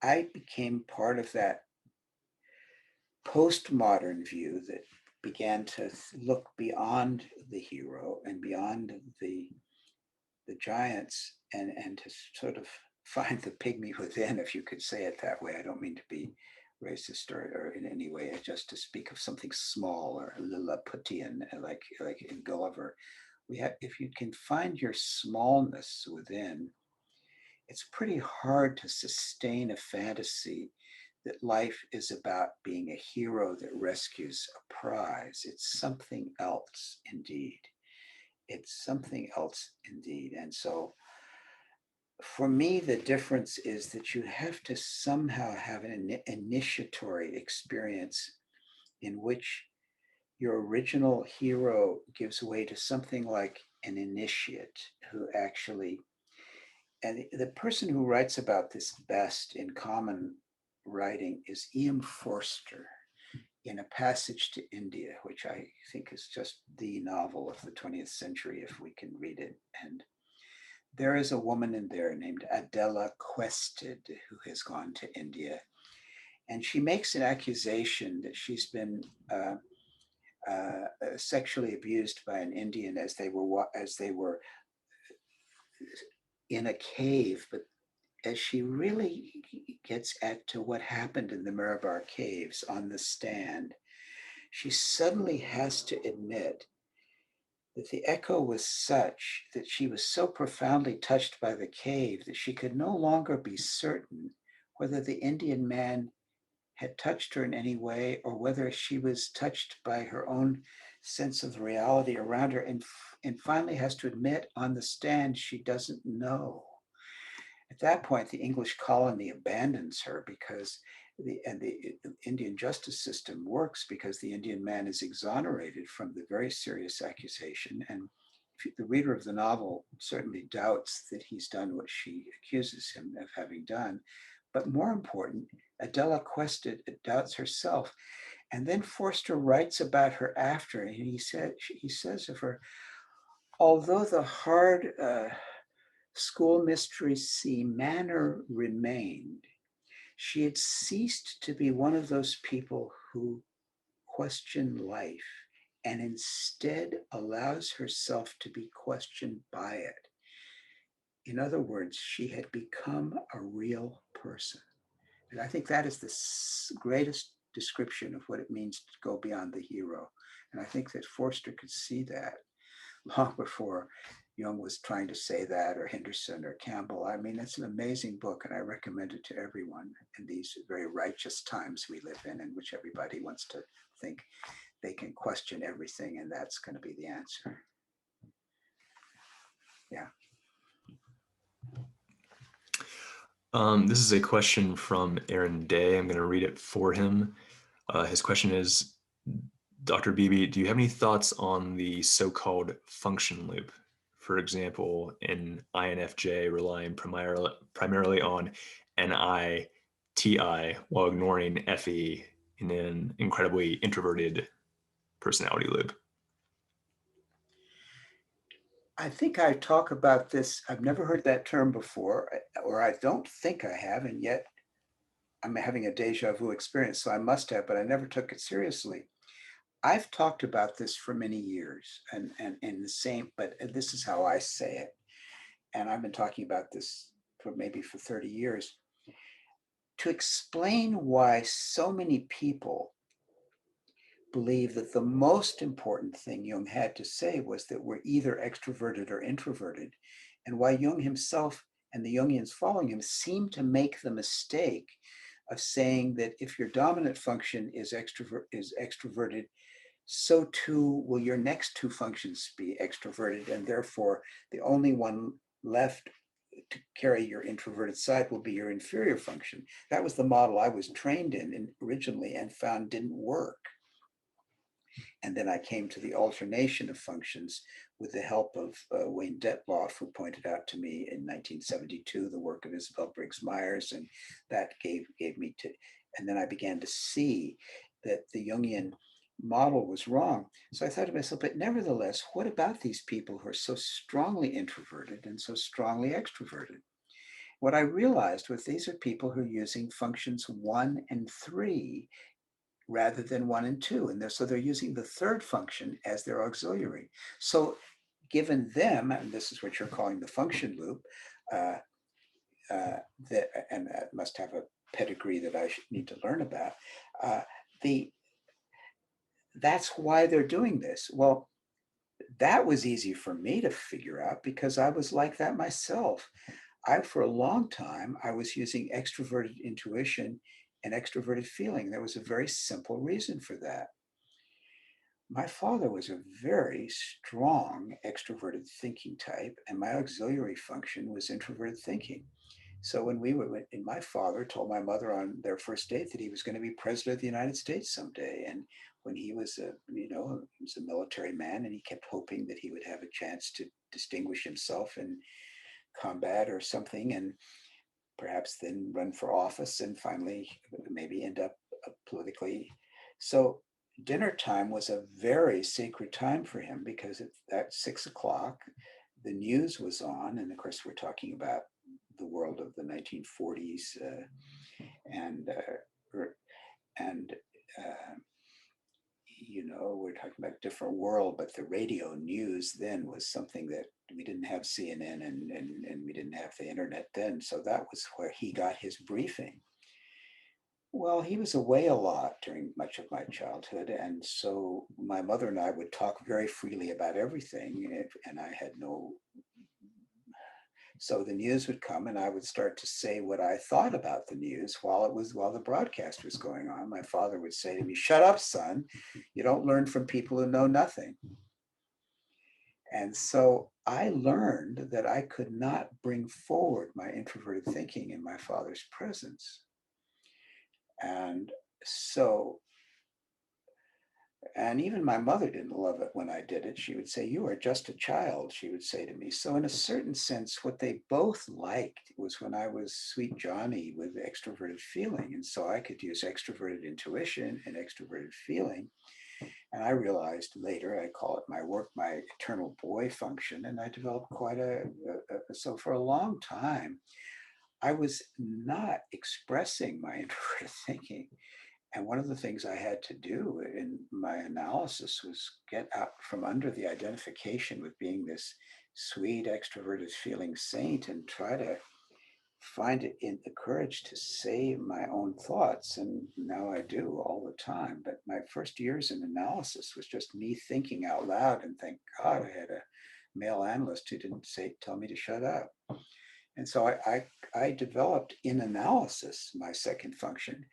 I became part of that postmodern view that began to look beyond the hero and beyond the giants, and to sort of find the pygmy within, if you could say it that way. I don't mean to be racist or in any way, just to speak of something small or Lilliputian, like in Gulliver. If you can find your smallness within, it's pretty hard to sustain a fantasy that life is about being a hero that rescues a prize. It's something else indeed. It's something else indeed. And so for me, the difference is that you have to somehow have an initiatory experience in which your original hero gives way to something like an initiate who actually, and the person who writes about this best in common writing is E.M. Forster in A Passage to India, which I think is just the novel of the 20th century if we can read it. And there is a woman in there named Adela Quested who has gone to India, and she makes an accusation that she's been sexually abused by an Indian as they were in a cave. But as she really gets at to what happened in the Mirabar caves on the stand, she suddenly has to admit that the echo was such that she was so profoundly touched by the cave that she could no longer be certain whether the Indian man had touched her in any way or whether she was touched by her own sense of the reality around her, and finally has to admit on the stand she doesn't know. At that point, the English colony abandons her because the Indian justice system works because the Indian man is exonerated from the very serious accusation. And the reader of the novel certainly doubts that he's done what she accuses him of having done. But more important, Adela Quested doubts herself. And then Forster writes about her after, and he says of her, although the hard school mistress manner remained, she had ceased to be one of those people who question life and instead allows herself to be questioned by it. In other words, she had become a real person. And I think that is the greatest description of what it means to go beyond the hero. And I think that Forster could see that long before Jung was trying to say that, or Henderson or Campbell. I mean, it's an amazing book, and I recommend it to everyone in these very righteous times we live in which everybody wants to think they can question everything, and that's going to be the answer. Yeah. This is a question from Aaron Day. I'm going to read it for him. His question is, Dr. Beebe, do you have any thoughts on the so-called function loop? For example, in INFJ relying primarily on NI, TI, while ignoring FE in an incredibly introverted personality loop. I think I talk about this. I've never heard that term before, or I don't think I have, and yet I'm having a deja vu experience, so I must have, but I never took it seriously. I've talked about this for many years, and the same, but this is how I say it. And I've been talking about this for 30 years. To explain why so many people believe that the most important thing Jung had to say was that we're either extroverted or introverted, and why Jung himself and the Jungians following him seem to make the mistake of saying that if your dominant function is extroverted, so too will your next two functions be extroverted, and therefore the only one left to carry your introverted side will be your inferior function. That was the model I was trained in originally and found didn't work. And then I came to the alternation of functions with the help of Wayne Detloff, who pointed out to me in 1972 the work of Isabel Briggs-Myers, and that gave me to, and then I began to see that the Jungian model was wrong. So I thought to myself, but nevertheless, what about these people who are so strongly introverted and so strongly extroverted? What I realized was these are people who are using functions 1 and 3 rather than 1 and 2. And so they're using the third function as their auxiliary. So given them, and this is what you're calling the function loop, and that must have a pedigree that I need to learn about, that's why they're doing this. Well, that was easy for me to figure out because I was like that myself. For a long time, I was using extroverted intuition and extroverted feeling. There was a very simple reason for that. My father was a very strong extroverted thinking type, and my auxiliary function was introverted thinking. So when and my father told my mother on their first date that he was going to be president of the United States someday. And when he was he was a military man, and he kept hoping that he would have a chance to distinguish himself in combat or something, and perhaps then run for office and finally maybe end up politically. So dinner time was a very sacred time for him because at 6 o'clock, the news was on. And of course, we're talking about the world of the 1940s, we're talking about a different world, but the radio news then was something that we didn't have CNN and we didn't have the internet then. So that was where he got his briefing. Well, he was away a lot during much of my childhood. And so my mother and I would talk very freely about everything. And I had no. So the news would come and I would start to say what I thought about the news while the broadcast was going on. My father would say to me, "Shut up, son. You don't learn from people who know nothing." And so I learned that I could not bring forward my introverted thinking in my father's presence. And even my mother didn't love it when I did it. She would say, "You are just a child," she would say to me. So in a certain sense, what they both liked was when I was sweet Johnny with extroverted feeling. And so I could use extroverted intuition and extroverted feeling. And I realized later, I call it my eternal boy function. And I developed so for a long time, I was not expressing my introverted thinking. And one of the things I had to do in my analysis was get out from under the identification with being this sweet, extroverted feeling saint and try to find it in the courage to say my own thoughts. And now I do all the time. But my first years in analysis was just me thinking out loud. And thank God I had a male analyst who didn't tell me to shut up. And so I developed in analysis my second function.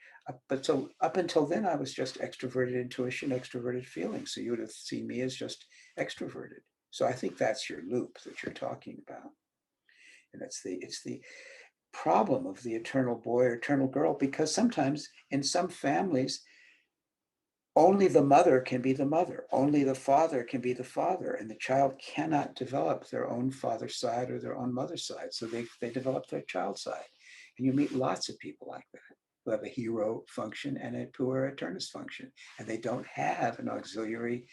But so up until then, I was just extroverted intuition, extroverted feeling. So you would have seen me as just extroverted. So I think that's your loop that you're talking about. And it's the problem of the eternal boy or eternal girl, because sometimes in some families, only the mother can be the mother, only the father can be the father, and the child cannot develop their own father's side or their own mother's side. So they develop their child side. And you meet lots of people like that who have a hero function and a puer aeternus function, and they don't have an auxiliary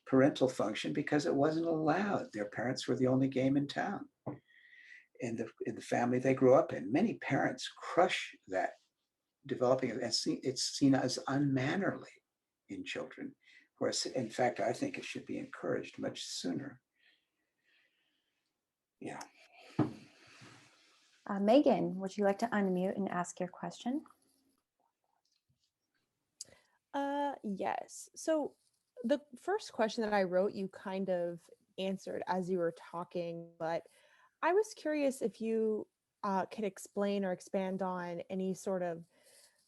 parental function because it wasn't allowed. Their parents were the only game in town. In the family they grew up in, many parents crush that developing it, and it's seen as unmannerly in children, whereas in fact I think it should be encouraged much sooner. Yeah. Megan, would you like to unmute and ask your question? Yes. So the first question that I wrote, you kind of answered as you were talking, but I was curious if you could explain or expand on any sort of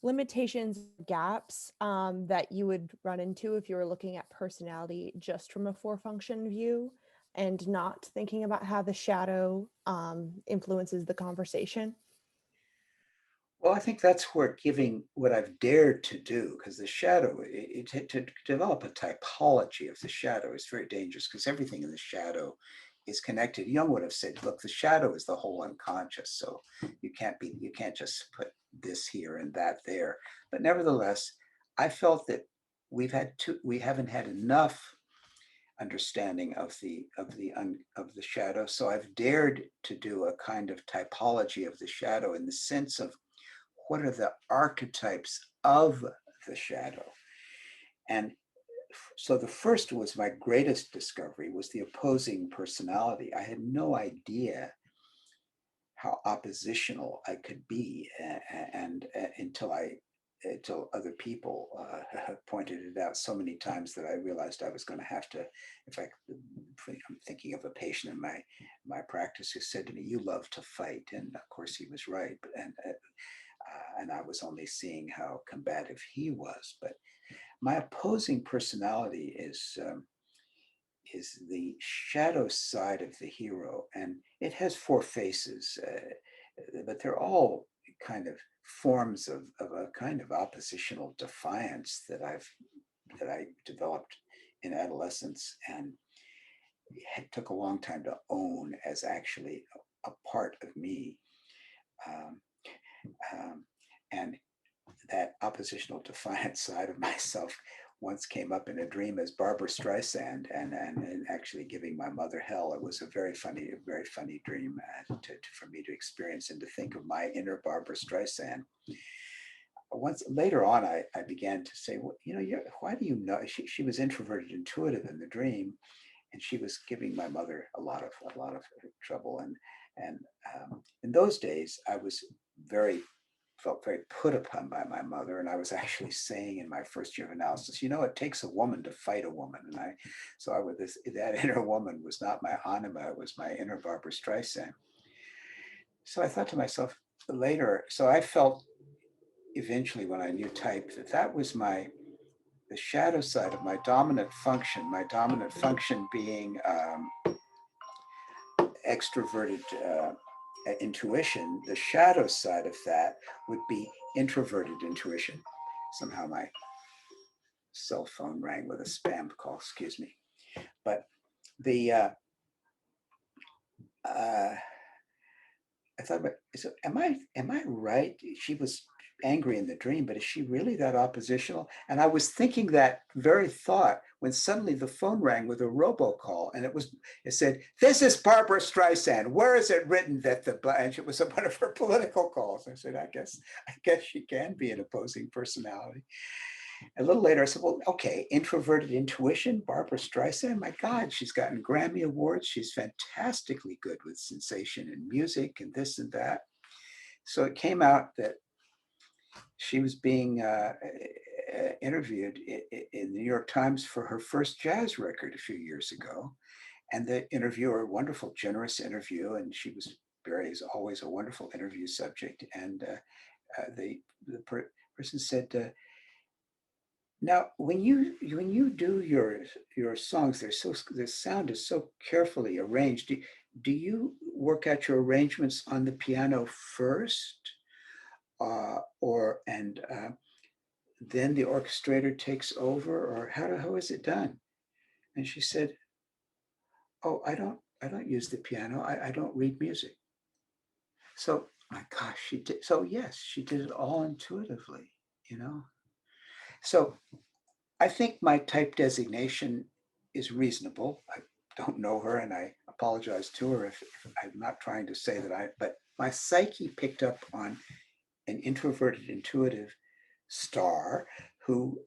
limitations, gaps that you would run into if you were looking at personality just from a four function view and not thinking about how the shadow influences the conversation? Well, I think that's where giving what I've dared to do, because the shadow, to develop a typology of the shadow is very dangerous, because everything in the shadow is connected. Jung would have said, look, the shadow is the whole unconscious, so you can't just put this here and that there. But nevertheless, I felt that we haven't had enough understanding of the shadow, so I've dared to do a kind of typology of the shadow in the sense of what are the archetypes of the shadow. And so the first was my greatest discovery, was the opposing personality. I had no idea how oppositional I could be, and until other people pointed it out so many times that I realized I was going to have to. In fact, I'm thinking of a patient in my practice who said to me, "You love to fight," and of course he was right. And I was only seeing how combative he was. But my opposing personality is the shadow side of the hero, and it has four faces, but they're all kind of forms of a kind of oppositional defiance that I developed in adolescence, and it took a long time to own as actually a part of me. Um, and that oppositional defiant side of myself once came up in a dream as Barbara Streisand, and actually giving my mother hell. It was a very funny dream for me to experience, and to think of my inner Barbara Streisand. Once later on, I began to say, well, why do you know? She was introverted intuitive in the dream, and she was giving my mother a lot of trouble. And in those days, I felt very put upon by my mother, and I was actually saying in my first year of analysis, it takes a woman to fight a woman, and that inner woman was not my anima; it was my inner Barbara Streisand. So I thought to myself later. So I felt eventually, when I knew type, that was the shadow side of my dominant function. My dominant function being extroverted intuition. The shadow side of that would be introverted intuition. Somehow my cell phone rang with a spam call, excuse me. But I thought about, so am I right? She was angry in the dream, but is she really that oppositional? And I was thinking that very thought when suddenly the phone rang with a robocall, and it said, "This is Barbara Streisand. Where is it written that and it was one of her political calls?" I said, I guess she can be an opposing personality. A little later, I said, well, okay, introverted intuition, Barbara Streisand, my God, she's gotten Grammy Awards. She's fantastically good with sensation and music and this and that. So it came out that she was being interviewed in the New York Times for her first jazz record a few years ago. And the interviewer, wonderful, generous interview, and she was is always a wonderful interview subject. And the person said, now, when you do your songs, the sound is so carefully arranged. Do you work out your arrangements on the piano first, then the orchestrator takes over, or how is it done? And she said, "Oh, I don't use the piano. I don't read music." So, my gosh, she did. So yes, she did it all intuitively, So I think my type designation is reasonable. I don't know her, and I apologize to her if I'm not trying to say that but my psyche picked up on an introverted intuitive star who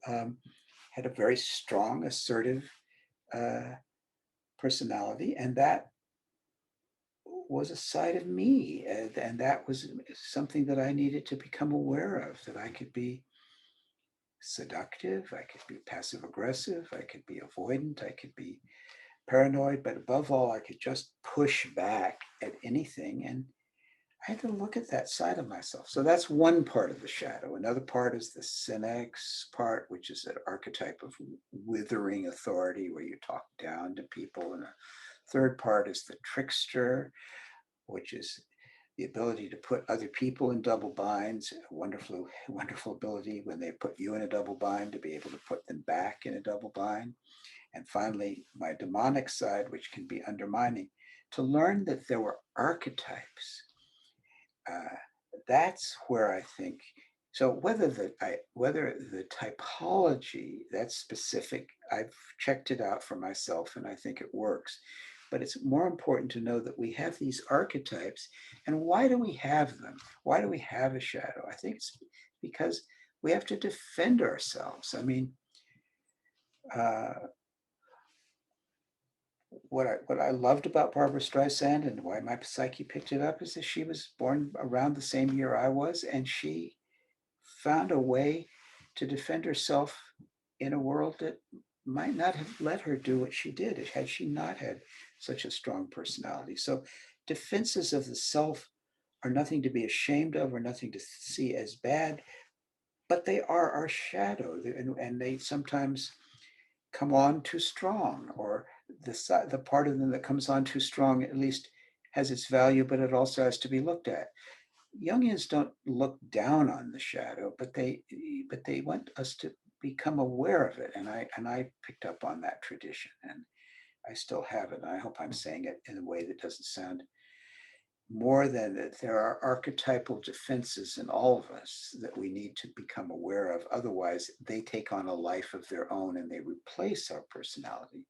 had a very strong, assertive personality, and that was a side of me, and that was something that I needed to become aware of, that I could be seductive, I could be passive aggressive, I could be avoidant, I could be paranoid, but above all, I could just push back at anything. And I had to look at that side of myself. So that's one part of the shadow. Another part is the cynics part, which is an archetype of withering authority where you talk down to people. And a third part is the trickster, which is the ability to put other people in double binds, a wonderful, wonderful ability when they put you in a double bind to be able to put them back in a double bind. And finally, my demonic side, which can be undermining, to learn that there were archetypes. That's where I think, so whether the typology, that's specific, I've checked it out for myself and I think it works. But it's more important to know that we have these archetypes. And why do we have them? Why do we have a shadow? I think it's because we have to defend ourselves. I mean, what I loved about Barbara Streisand and why my psyche picked it up is that she was born around the same year I was, and she found a way to defend herself in a world that might not have let her do what she did had she not had such a strong personality. So defenses of the self are nothing to be ashamed of or nothing to see as bad, but they are our shadow, and they sometimes come on too strong, or the part of them that comes on too strong at least has its value, but it also has to be looked at. Jungians don't look down on the shadow, but they want us to become aware of it. And I picked up on that tradition, and I still have it. And I hope I'm saying it in a way that doesn't sound more than that there are archetypal defenses in all of us that we need to become aware of. Otherwise, they take on a life of their own and they replace our personality.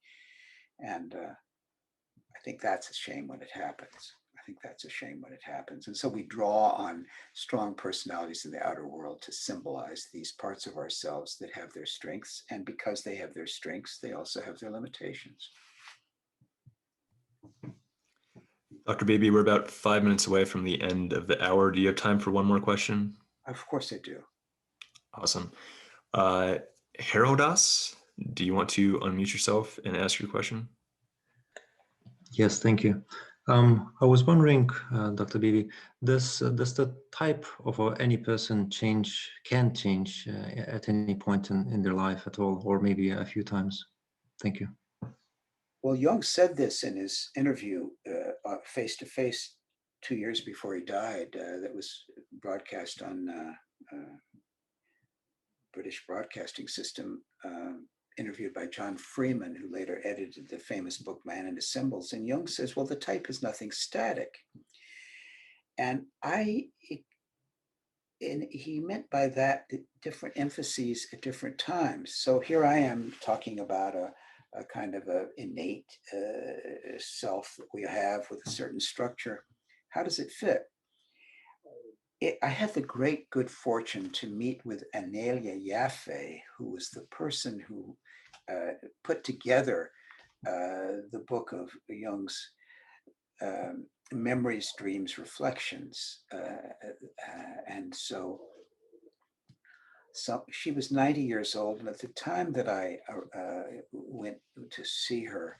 And I think that's a shame when it happens. I think that's a shame when it happens. And so we draw on strong personalities in the outer world to symbolize these parts of ourselves that have their strengths. And because they have their strengths, they also have their limitations. Dr. Beebe, we're about 5 minutes away from the end of the hour. Do you have time for one more question? Of course I do. Awesome. Herodas, do you want to unmute yourself and ask your question? Yes, thank you. I was wondering, Dr. Beebe, does the type of any person can change at any point in their life at all, or maybe a few times? Thank you. Well, Jung said this in his interview face-to-face 2 years before he died, that was broadcast on British Broadcasting System, interviewed by John Freeman, who later edited the famous book Man and His Symbols. And Jung says, well, the type is nothing static. And he meant by that different emphases at different times. So here I am talking about a kind of a innate self that we have with a certain structure. How does it fit? I had the great good fortune to meet with Anelia Yaffe, who was the person who put together the book of Jung's Memories, Dreams, Reflections. And so she was 90 years old. And at the time that I went to see her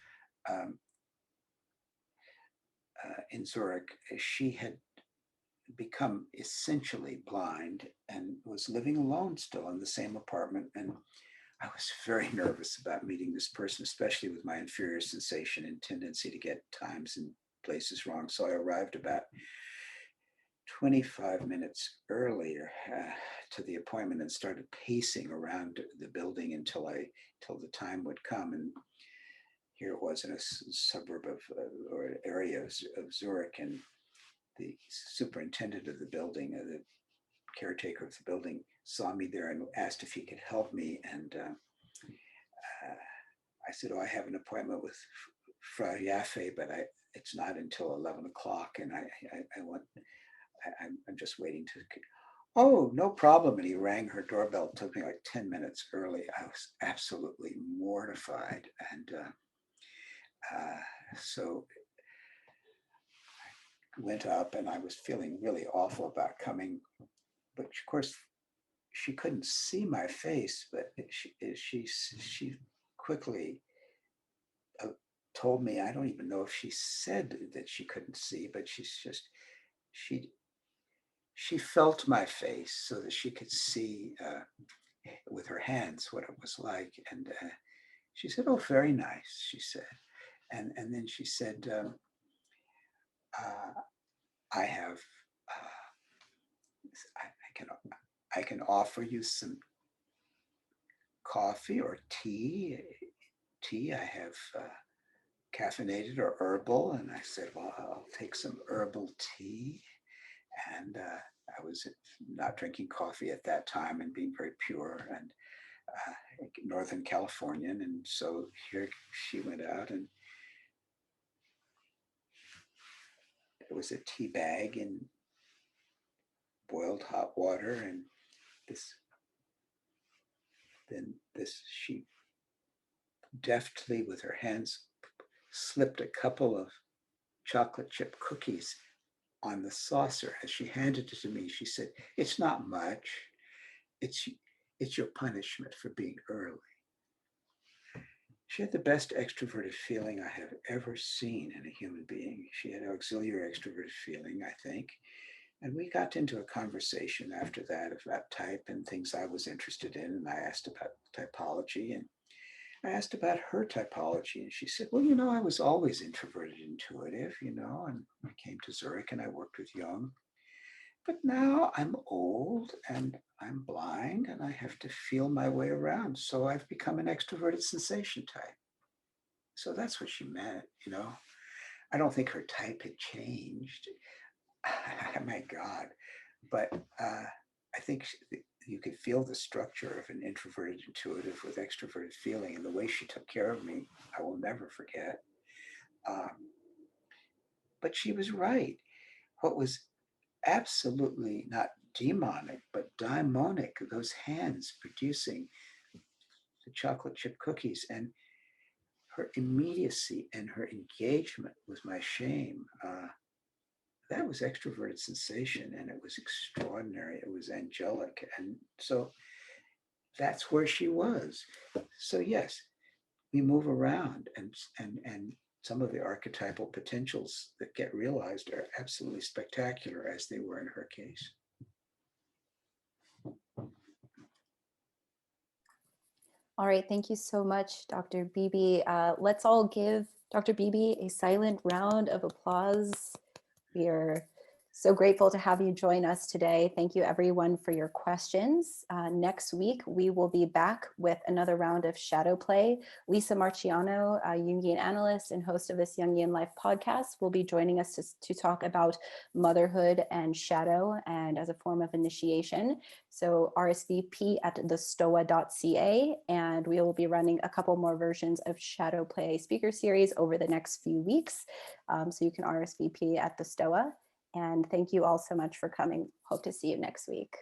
in Zurich, she had become essentially blind and was living alone still in the same apartment. And I was very nervous about meeting this person, especially with my inferior sensation and tendency to get times and places wrong. So I arrived about 25 minutes earlier to the appointment and started pacing around the building until the time would come. And here it was in a suburb of or area of Zurich, and the superintendent of the building, the caretaker of the building, saw me there and asked if he could help me. And I said, oh, I have an appointment with Frau Yaffe, but it's not until 11 o'clock, and I'm just waiting to. Oh, no problem. And he rang her doorbell. It took me like 10 minutes early. I was absolutely mortified. And so I went up, and I was feeling really awful about coming. But of course, she couldn't see my face, but she quickly told me, I don't even know if she said that she couldn't see, but she she felt my face so that she could see with her hands what it was like. And she said, "Oh, very nice," she said. And then she said, I have, I can offer you some coffee or tea. Tea, I have caffeinated or herbal. And I said, "Well, I'll take some herbal tea." And I was not drinking coffee at that time and being very pure and Northern Californian. And so here she went out, and it was a tea bag in boiled hot water. And she deftly with her hands slipped a couple of chocolate chip cookies on the saucer. As she handed it to me, she said, "It's not much. It's your punishment for being early." She had the best extroverted feeling I have ever seen in a human being. She had auxiliary extroverted feeling, I think. And we got into a conversation after that about type and things I was interested in. And I asked about typology, and I asked about her typology. And she said, "Well, I was always introverted, intuitive, and I came to Zurich and I worked with Jung. But now I'm old and I'm blind and I have to feel my way around. So I've become an extroverted sensation type." So that's what she meant, I don't think her type had changed. My God. But I think you could feel the structure of an introverted intuitive with extroverted feeling, and the way she took care of me, I will never forget. But she was right. What was absolutely not demonic, but daimonic, those hands producing the chocolate chip cookies, and her immediacy and her engagement with my shame, that was extroverted sensation, and it was extraordinary. It was angelic. And so that's where she was. So yes, we move around, and some of the archetypal potentials that get realized are absolutely spectacular, as they were in her case. All right, thank you so much, Dr. Beebe. Let's all give Dr. Beebe a silent round of applause. We are so grateful to have you join us today. Thank you everyone for your questions. Next week, we will be back with another round of Shadowplay. Lisa Marciano, a Jungian analyst and host of this Jungian Life podcast, will be joining us to talk about motherhood and shadow and as a form of initiation. So RSVP at thestoa.ca, and we will be running a couple more versions of Shadowplay speaker series over the next few weeks. So you can RSVP at the Stoa. And thank you all so much for coming. Hope to see you next week.